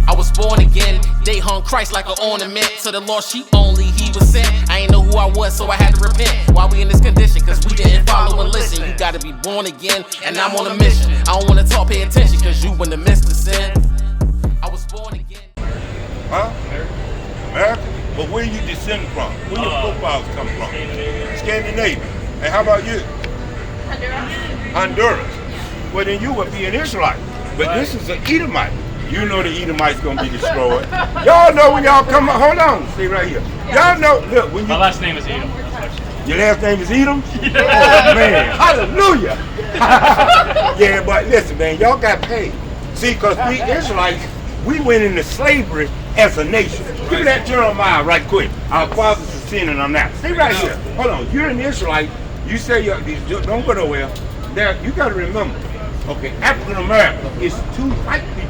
I was born again, they hung Christ like an ornament. To the lost sheep only he was sent. I ain't know who I was, so I had to repent. Why we in this condition? Cause we didn't follow and listen. You gotta be born again, and I'm on a mission. I don't wanna talk, pay attention, cause you in the midst of sin. I was born again. Huh? America? But where you descend from? Where your forefathers come from? Scandinavia. And how about you? Honduras. Well, then you would be an Israelite. But this is an Edomite. You know the Edomites gonna be destroyed. Y'all know when y'all come up. Hold on, stay right here. Y'all know. Look, when you. My last name is Edom. Your last name is Edom? Oh man, hallelujah. Yeah, but listen, man, y'all got paid. See, cause we Israelites, we went into slavery as a nation. Give me that Jeremiah right quick. Our fathers are sin and I'm not. Stay right here. Hold on. You're an Israelite. You say don't go nowhere. Now you got to remember. Okay, African America is two white people.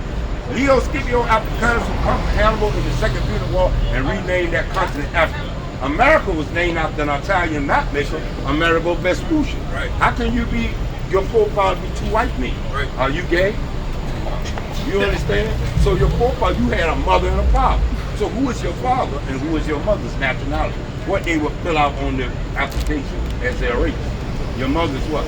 Leo Scipio Africanus who conquered Hannibal in the Second Punic War and renamed that continent Africa. America was named after an Italian map maker, Amerigo Vespucci. Right. How can you be your forefathers be two white men? Right. Are you gay? You understand? So your forefather, you had a mother and a father. So who is your father and who is your mother's nationality? What they will fill out on their application as their race. Your mother's what?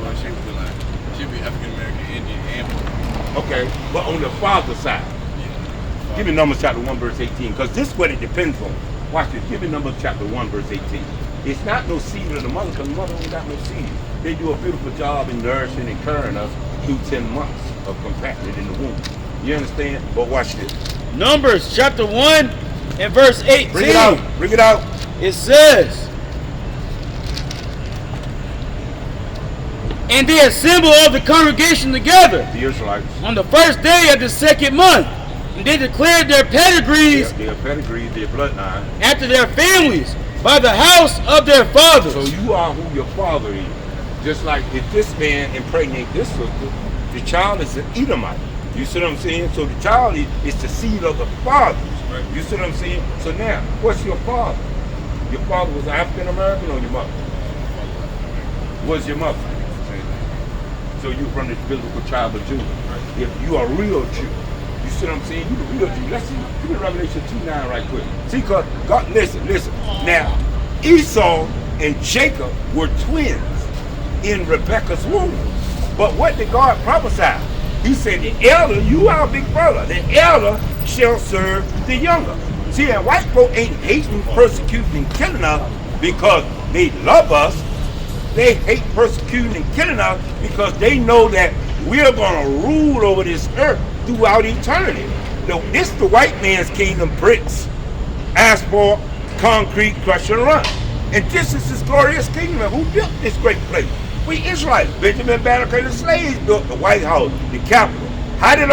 Well, she would be like, she'd be African American, Indian, and black. Okay, but on the father's side. Yeah. Give me Numbers chapter 1 verse 18, because this is what it depends on. Watch this. Give me Numbers chapter 1 verse 18. It's not no seed of the mother, because the mother ain't got no seed. They do a beautiful job in nourishing and carrying us through 10 months of compacted in the womb. You understand? But watch this. Numbers chapter 1 and verse 18. Bring it out. Bring it out. It says, and they assembled all the congregation together The Israelites. on the first day of the second month, and they declared their pedigrees Their pedigree, their bloodline. after their families by the house of their fathers. So you are who your father is. Just like if this man impregnate this sister, the child is an Edomite. You see what I'm saying? So the child is the seed of the fathers. Right. You see what I'm saying? So now, what's your father? Your father was African American or your mother? Was your mother? So you from the biblical tribe of Judah. Right. If you are a real Jew, you see what I'm saying? You the real Jew. Let's see. Give me Revelation 2:9 right quick. See, cause God, listen. Now, Esau and Jacob were twins in Rebekah's womb. But what did God prophesy? He said, the elder, you are a big brother, the elder shall serve the younger. See, and white folk ain't hating, persecuting, and killing us because they love us. They hate persecuting and killing us because they know that we're going to rule over this earth throughout eternity. This the white man's kingdom: bricks, asphalt, concrete, crush and run. And this is his glorious kingdom. And who built this great place? We Israelites. Benjamin Banneker and the slaves built the White House, the Capitol. How did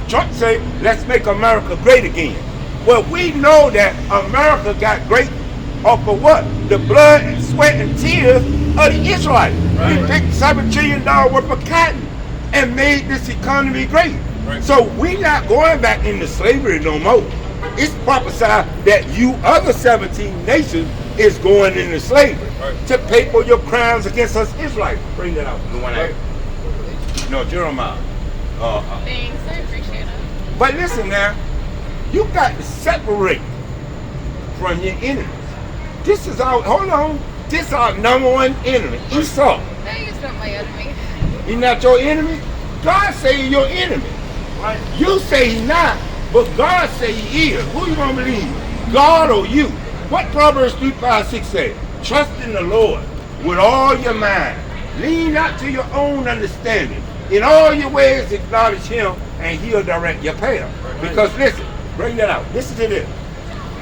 Trump say, let's make America great again? Well, we know that America got great off of what? The blood and sweat and tears of the Israelites. Right. We picked $7 trillion worth of cotton and made this economy great. Right. So we not going back into slavery no more. It's prophesied that you other 17 nations is going into slavery to pay for your crimes against us Israelites. Bring that out. The one No, Jeremiah. Thanks, I appreciate it. But listen now, you got to separate from your enemies. This is our, hold on, this is our number one enemy, Esau. No, he's not my enemy. He's not your enemy? God say he's your enemy. Right? You say he's not, but God say he is. Who you gonna believe? God or you? What Proverbs 3:5-6 say? Trust in the Lord with all your mind. Lean not to your own understanding. In all your ways acknowledge him and he'll direct your path. Because listen, bring that out. Listen to this.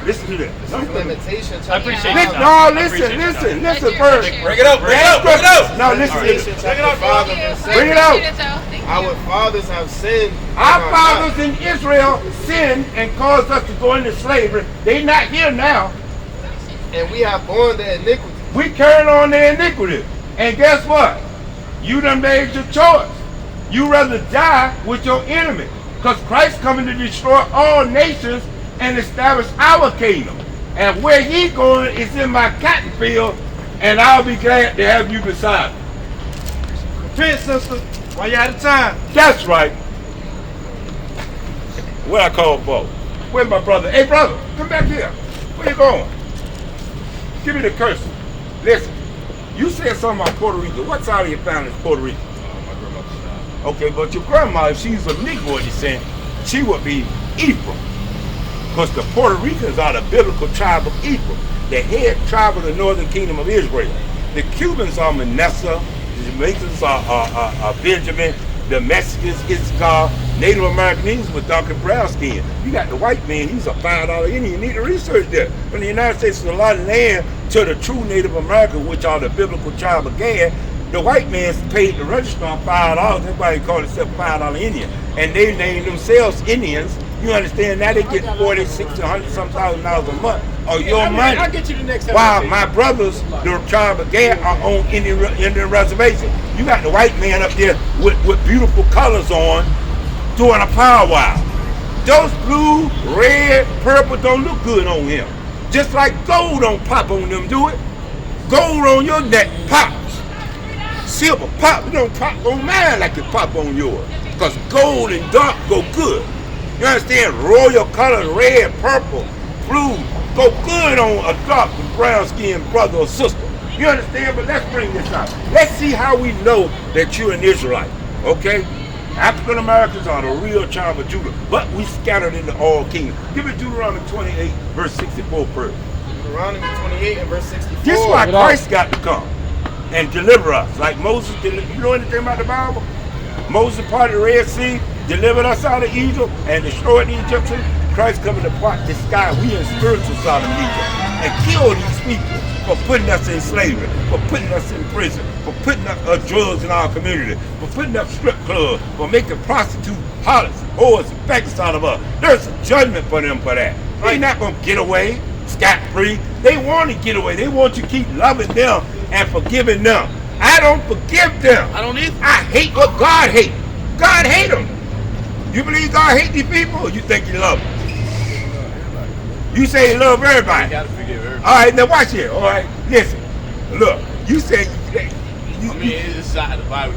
Listen to this. I appreciate Listen, it. no, listen first. Bring it out. No, listen to this. Bring it out, bro. Bring it out. Our fathers have sinned. Our fathers in Israel sinned and caused us to go into slavery. They not here now. And we have borne their iniquity. We carrying on their iniquity. And guess what? You done made your choice. You rather die with your enemy. Because Christ coming to destroy all nations and establish our kingdom. And where he going is in my cotton field, and I'll be glad to have you beside me. Repent, sister, while you're out of time. That's right. What I call for? Where's my brother? Hey, brother, come back here. Where you going? Give me the cursor. Listen, you said something about Puerto Rico. What side of your family is Puerto Rico? My grandmother's side. Okay, but your grandma, if she's a Negro descent, she would be Ephraim. Because the Puerto Ricans are the biblical tribe of Ephraim, the head tribe of the northern kingdom of Israel. The Cubans are Manasseh, the Jamaicans are Benjamin, the Mexicans, Esau, Native Americans with dark and brown skin. You got the white man, he's a $5 Indian. You need to research that. From the United States, there's a lot of land to the true Native Americans, which are the biblical tribe of Gad. The white man's paid to register on $5. Everybody call itself $5 Indian. And they name themselves Indians. You understand? Now they get 40, 60, 100 some $1,000 a month of your money. I'll get you the next time. While my brothers, the tribe of Gad, are on Indian reservation. You got the white man up there with beautiful colors on doing a powwow. Those blue, red, purple don't look good on him. Just like gold don't pop on them, do it? Gold on your neck pops. Silver pop, it don't pop on mine like it pop on yours. Because gold and dark go good. You understand? Royal colors, red, purple, blue, go good on a dark and brown skinned brother or sister. You understand? But let's bring this out. Let's see how we know that you're an Israelite. Okay? African Americans are the real tribe of Judah, but we scattered into all kingdoms. Give me Deuteronomy 28, verse 64 first. Deuteronomy 28 and verse 64. This is why Christ got to come and deliver us. Like Moses delivered. You know anything about the Bible? Moses parted the Red Sea, delivered us out of Egypt, and destroyed the Egyptians. Christ coming to part the sky. We in spiritual side of Egypt. And kill these people for putting us in slavery, for putting us in prison, for putting up drugs in our community, for putting up strip clubs, for making prostitutes, harlots, whores, and beggars out of us. There's a judgment for them for that. They're not going to get away scot-free. They want to get away. They want you to keep loving them and forgiving them. I don't forgive them. I don't either. I hate what God hates. God hate them. You believe God hate these people, or you think he love them? You say he love everybody. You gotta forgive everybody. All right, now watch here. All right, listen. Look, you say I mean, it's inside the Bible.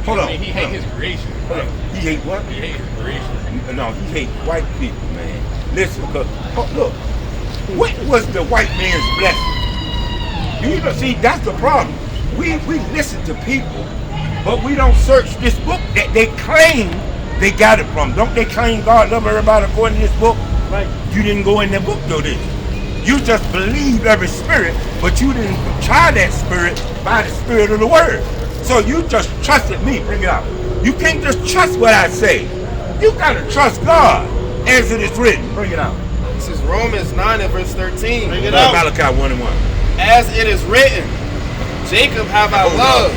Hold on. He hate his creation. Hold on. He hate what? He hate his creation. No, he hate white people, man. Listen, cause look, what was the white man's blessing? You know, see, that's the problem. We listen to people, but we don't search this book that they claim they got it from. Don't they claim God love everybody according to this book? Right. You didn't go in that book though, did you? You just believe every spirit, but you didn't try that spirit by the spirit of the word. So you just trusted me. Bring it out. You can't just trust what I say. You gotta trust God as it is written. Bring it out. This is Romans 9 and verse 13. Bring it out. Malachi 1 and 1. As it is written, Jacob have I loved,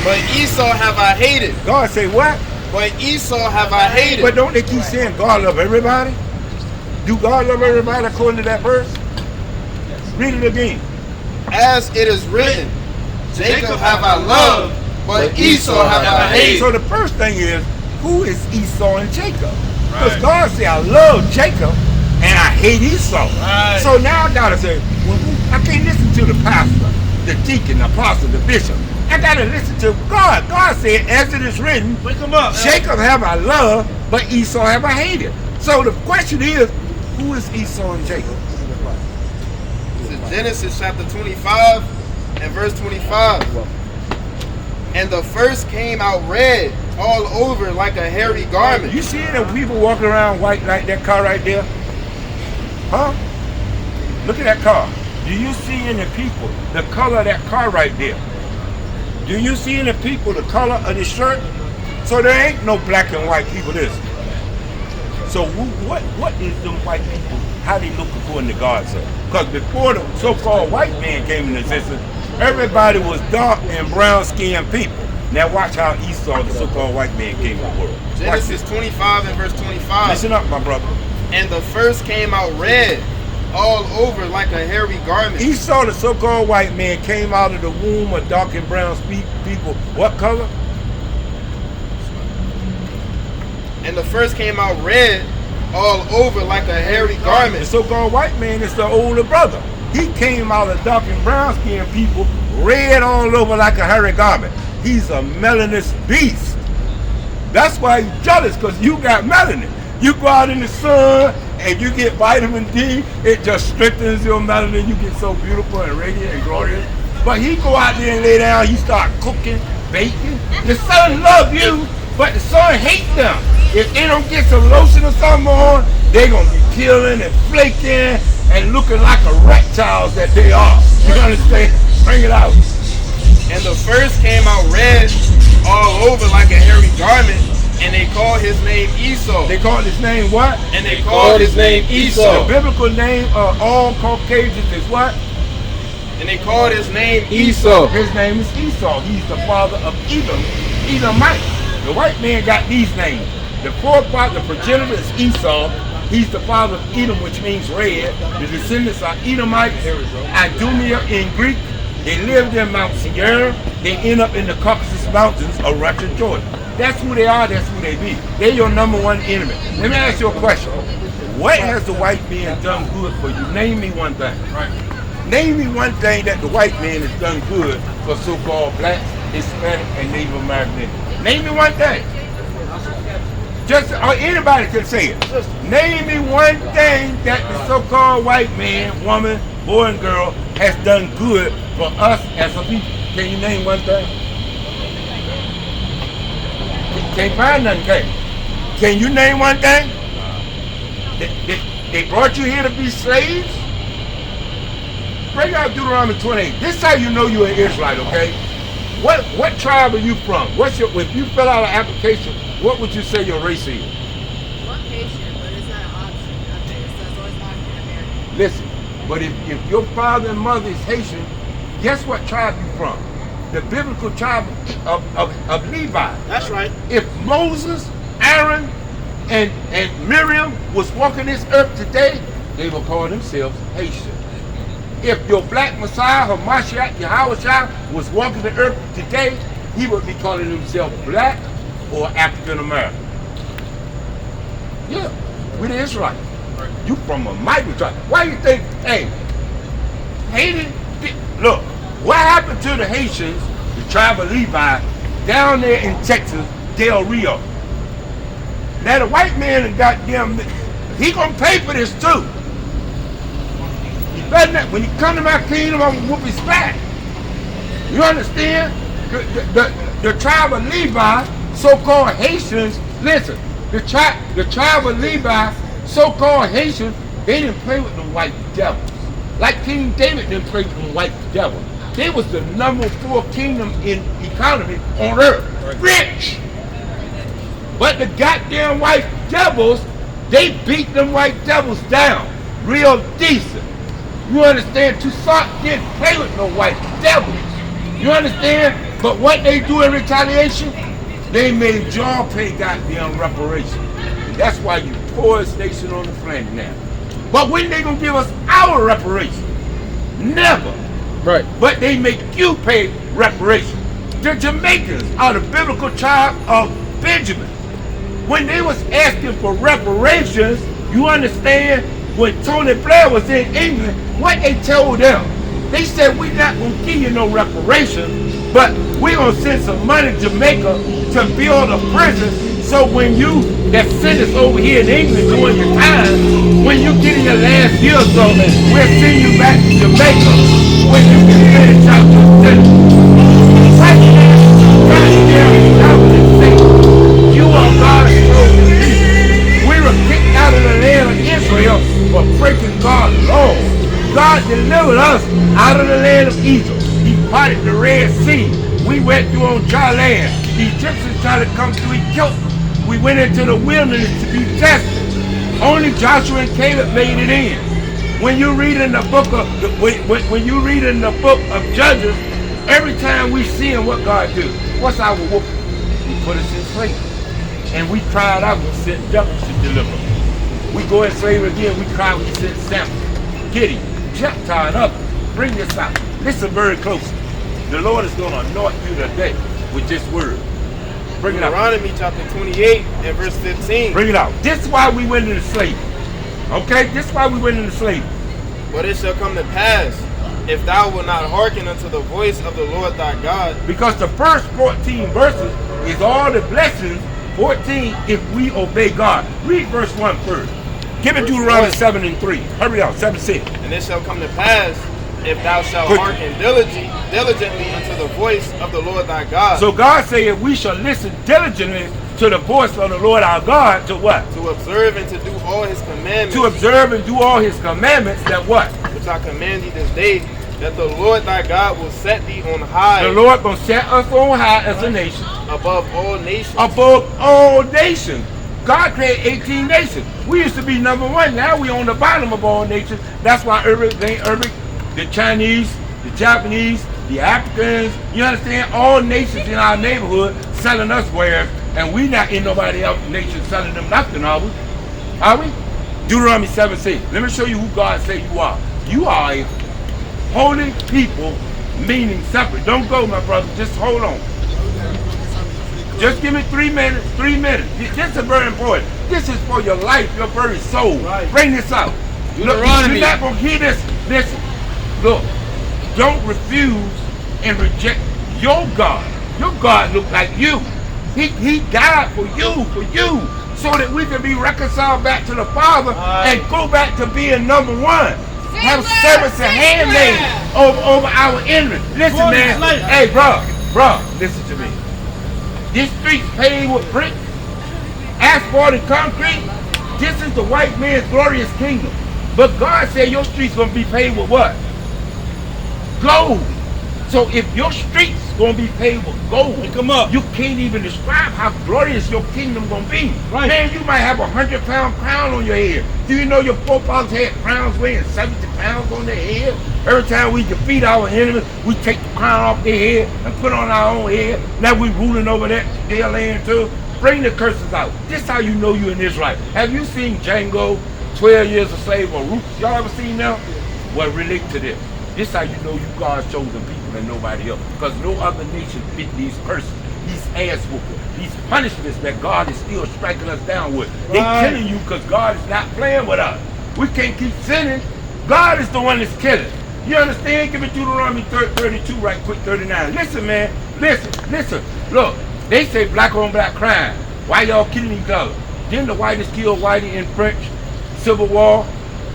but Esau have I hated. God say what? But Esau have I hated. But don't they keep saying God love everybody? Do God love everybody according to that verse? Read it again. As it is written, Jacob have I loved, but Esau have I hated. So the first thing is, who is Esau and Jacob? Because Right. God said, I love Jacob and I hate Esau. Right. So now I gotta say, well, I can't listen to the pastor, the deacon, the apostle, the bishop. I gotta listen to God. God said, as it is written, Wake them up. Jacob have I loved, but Esau have I hated. So the question is, who is Esau and Jacob? This is Genesis chapter 25 and verse 25. And the first came out red all over like a hairy garment. You see them people walking around white like that car right there? Huh? Look at that car. Do you see any people the color of that car right there? Do you see any people the color of the shirt? So there ain't no black and white people this. So what is them white people, how they look according to God say? Because before the so-called white man came into existence, everybody was dark and brown skinned people. Now watch how Esau, the so-called white man, came to the world. Watch Genesis this. 25 and verse 25. Listen up, my brother. And the first came out red all over like a hairy garment. Esau, the so-called white man, came out of the womb of dark and brown people. What color? And the first came out red all over like a hairy The garment. so-called white man is the older brother. He came out of dark and brown skinned people, red all over like a hairy garment. He's a melanist beast. That's why he's jealous, because you got melanin. You go out in the sun and you get vitamin D, it just strengthens your melanin. You get so beautiful and radiant and glorious. But he go out there and lay down, he start cooking, baking. The sun love you, but the sun hate them. If they don't get some lotion or something on, they gonna be peeling and flaking and looking like a reptiles that they are. You understand? Bring it out. And the first came out red all over like a hairy garment, and they called his name Esau. They called his name what? And they called his name Esau. The biblical name of all Caucasians is what? And they called his name Esau. His name is Esau. He's the father of Edom, Edomites. The white man got these names. The forefather, the progenitor is Esau. He's the father of Edom, which means red. The descendants are Edomites, Idumea in Greek. They lived in Mount Seir. They end up in the Caucasus Mountains of Russia, Jordan. That's who they are, that's who they be. They're your number one enemy. Let me ask you a question. What has the white man done good for you? Name me one thing. Name me one thing that the white man has done good for so-called blacks, Hispanic, and Native American. Name me one thing. Just, or anybody can say it. Name me one thing that the so-called white man, woman, boy and girl has done good for us as a people. Can you name one thing? Can't find nothing, can you name one thing? They brought you here to be slaves? Bring out Deuteronomy 28. This is how you know you're an Israelite, okay? What tribe are you from? If you fill out an application, what would you say your race is? One Haitian, but it's not an option. I think it says always African American. Listen, but if your father and mother is Haitian, guess what tribe you from? The biblical tribe of Levi. That's right. If Moses, Aaron, and Miriam was walking this earth today, they would call themselves Haitian. If your black Messiah, Hamashiach, Yahushua, was walking the earth today, he would be calling himself black or African American. Yeah, we're the Israelites. You from a mighty tribe. Why you think, hey, Haiti, look, what happened to the Haitians, the tribe of Levi, down there in Texas, Del Rio? Now the white man and goddamn, he gonna pay for this too. He better not, when he come to my kingdom, I'm gonna whoop his back. You understand? The tribe of Levi, so-called Haitians, listen, the tribe of Levi, so-called Haitians, they didn't play with the white devils. Like King David didn't play with the white devils. They was the number 4 kingdom in economy on earth. Rich! But the goddamn white devils, they beat them white devils down. Real decent. You understand? Toussaint didn't play with no white devils. You understand? But what they do in retaliation, they made y'all pay goddamn reparations. And that's why you poorest nation on the planet now. But when they gonna give us our reparations? Never. Right. But they make you pay reparations. The Jamaicans are the biblical tribe of Benjamin. When they was asking for reparations, you understand, when Tony Blair was in England, what they told them? They said, we're not going to give you no reparations, but we're going to send some money to Jamaica to build a prison, so when you, that sentence over here in England doing your time, when you get in your last year or so, we'll send you back to Jamaica when you can finish out your sentence. Right now, you are God's chosen people. We were kicked out of the land of Israel for breaking God's law. God delivered us out of the land of Egypt. He parted the Red Sea. We went through on dry land. The Egyptians tried to come through, he killed them. We went into the wilderness to be tested. Only Joshua and Caleb made it in. When you read in the book of when you read in the book of Judges, every time we see what God do, what's our whoop? He put us in slavery. And we cried out, we sent devils to deliver us. We go in slavery again, we cry, we sent Samson, Gideon, Jephthah, and others. Bring this out. Listen very closely. The Lord is going to anoint you today with this word. Bring it out. Deuteronomy chapter 28 and verse 15. Bring it out. This is why we went into slavery. Okay? This is why we went into slavery. But it shall come to pass, if thou wilt not hearken unto the voice of the Lord thy God. Because the first 14 verses is all the blessings 14, if we obey God. Read verse 1 first. Give it Verse Deuteronomy 1. 7 and 3. Hurry up, 7 6. And it shall come to pass, if thou shalt Quick. hearken diligently unto the voice of the Lord thy God, So God said we shall listen diligently to the voice of the Lord our God to what? to observe and to do all his commandments, To observe and do all his commandments that what? which I command thee this day, that the Lord thy God will set thee on high The Lord gonna set us on high as a nation. above all nations. Above all nations. God created 18 nations. We used to be number 1. Now we on the bottom of all nations. That's why the Chinese, the Japanese, the Africans, you understand? All nations in our neighborhood selling us wares, and we not in nobody else's nation selling them nothing, are we? Are we? Deuteronomy 7 says, let me show you who God say you are. You are a holy people, meaning separate. Don't go, my brother. Just hold on. Just give me 3 minutes. 3 minutes. This is very important. This is for your life, your very soul. Right. Bring this out. Look, Deuteronomy. you're not gonna hear this. Listen. Look. Don't refuse and reject your God. Your God look like you. He died for you, so that we can be reconciled back to the Father and go back to being number 1. Have service and handmaid over our enemies. Listen, man. Hey, bro, listen to me. This street's paved with brick, asphalt and concrete. This is the white man's glorious kingdom. But God said your street's gonna be paved with what? Gold. So if your street's gonna be paved with gold, Come up. you can't even describe how glorious your kingdom gonna be. Right. Man, you might have a 100-pound crown on your head. Do you know your forefathers had crowns weighing 70 pounds on their head? Every time we defeat our enemies, we take the crown off their head and put on our own head. Now we ruling over their land too. Bring the curses out. This how you know you're in Israel. Have you seen Django, 12 Years a Slave, or Roots? Y'all ever seen them? Well, relate to this. This how you know you God's chosen people and nobody else. Because no other nation fit these curses, these ass whoopers, these punishments that God is still striking us down with. They killing you because God is not playing with us. We can't keep sinning. God is the one that's killing. You understand? Give me Deuteronomy 32 right quick, 39. Listen, man. Listen. Look, they say black on black crime. Why y'all killing each other? Didn't the whitest kill whitey in French Civil War?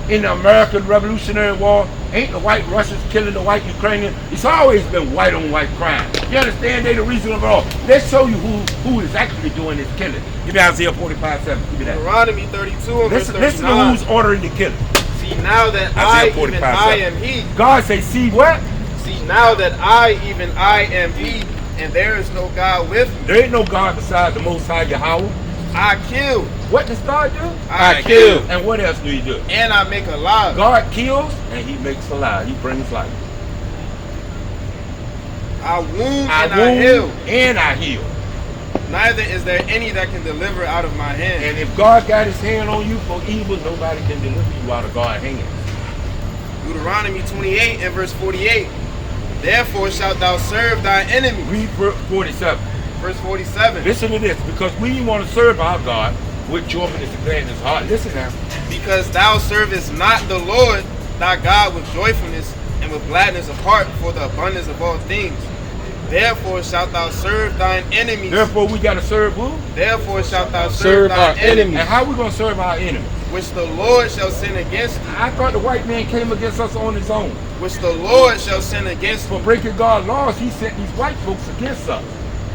In the American Revolutionary War? Ain't the white Russians killing the white Ukrainians? It's always been white on white crime. You understand? They the reason of it all. Let's show you who is actually doing this killing. Give me Isaiah 45:7. Give me that. Deuteronomy 32 and verse 39. Listen to who's ordering the killing. See now that Isaiah I, even 45:7. I am he. God say, see what? See now that I, even I am he, and there is no God with me. There ain't no God beside the Most High Yahweh. I kill, What does God do? I kill, And what else do he do? and I make alive. God kills and he makes alive. He brings life. I wound I and I heal. wound and I heal. Neither is there any that can deliver out of my hand. And if God got his hand on you for evil, nobody can deliver you out of God's hand. Deuteronomy 28 and verse 48. Therefore shalt thou serve thy enemy. Read verse 47. Verse 47. Listen to this, because we want to serve our God with joyfulness and gladness heart. Listen now. Because thou servest not the Lord thy God with joyfulness and with gladness of heart for the abundance of all things. Therefore shalt thou serve thine enemies. Therefore we got to serve who? Therefore shalt thou serve thine enemies, And how we going to serve our enemies? which the Lord shall sin against thee. I thought the white man came against us on his own. Which the Lord shall sin against For thee. breaking God's laws, he sent these white folks against us.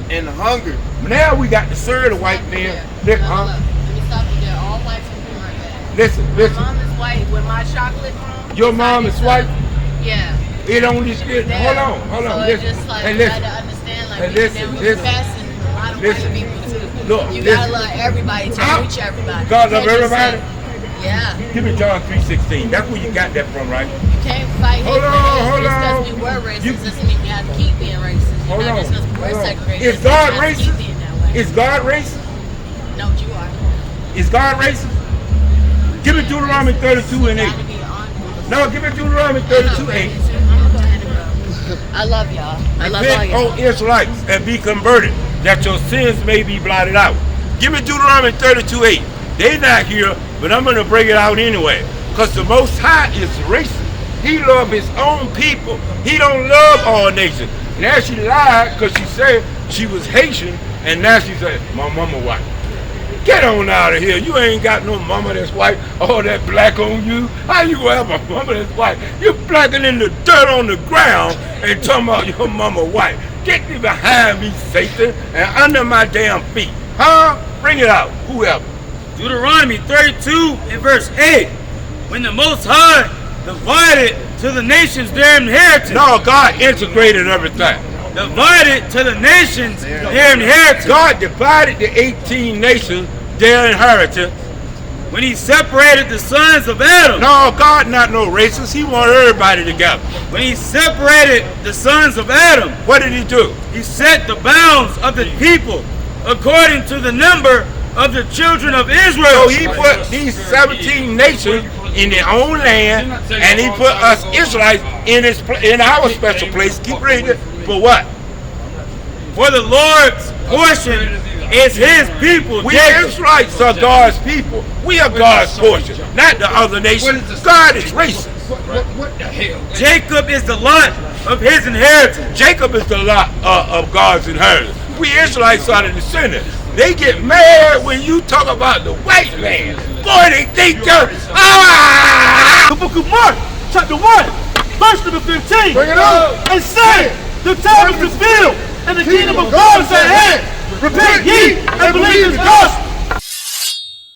And hunger. Now we got to serve the white man. Look, huh? Let me stop you there. All white people right there. Listen. My mom is white with my chocolate mom. Your mom is white? Yeah. It only hold on. So Listen. it's just like And you listen. gotta understand, like And we listen, can listen. passing a lot of Listen. white people too. Look, You listen. gotta love everybody to Huh? reach everybody. God You love can't just everybody? say- Yeah. Give me John 3:16. That's where you got that from, right? You can't fight Hold hate on, for hate. hold Just on. because we were racist You- doesn't mean we have to keep being racist. You're Hold not on. just because we're Hold on. segregated. Is doesn't God mean we have to racist? keep being that way. Is God racist? No, you are. Is God racist? Give me Deuteronomy 32 and 8. Gotta be honest. No, give me Deuteronomy 32 8. I'm gonna go ahead and go. I love y'all. I love all Repent, y'all. O Israelites, and be converted, that your sins may be blotted out. Give me Deuteronomy 32 8. They not here, but I'm going to bring it out anyway. Because the Most High is racist. He love his own people. He don't love all nations. Now she lied because she said she was Haitian, and now she said, my mama white. Get on out of here. You ain't got no mama that's white, all that black on you. How you gonna have a mama that's white? You're blacking in the dirt on the ground and talking about your mama white. Get me behind me, Satan, and under my damn feet. Huh? Bring it out, whoever. Deuteronomy 32 and verse 8. When the Most High divided to the nations their inheritance. No, God integrated everything. Divided to the nations their inheritance. God divided the 18 nations their inheritance. When he separated the sons of Adam. No, God not no racist. He want everybody together. When he separated the sons of Adam. What did he do? He set the bounds of the people according to the number of the children of Israel. So he put these 17 nations in their own land, and he put us Israelites in our special place. Keep reading. For what? For the Lord's portion is his people. We Israelites are God's people. We are God's portion, not the other nations. God is racist. What the hell? Jacob is the lot of his inheritance. Jacob is the lot of God's inheritance. We Israelites are the descendants. They get mad when you talk about the white man. Boy, they think you're... The book of Mark, chapter 1, verse number 15. Bring it up. And say, the time is fulfilled, and the kingdom of God is at hand. Repent ye and believe in the gospel.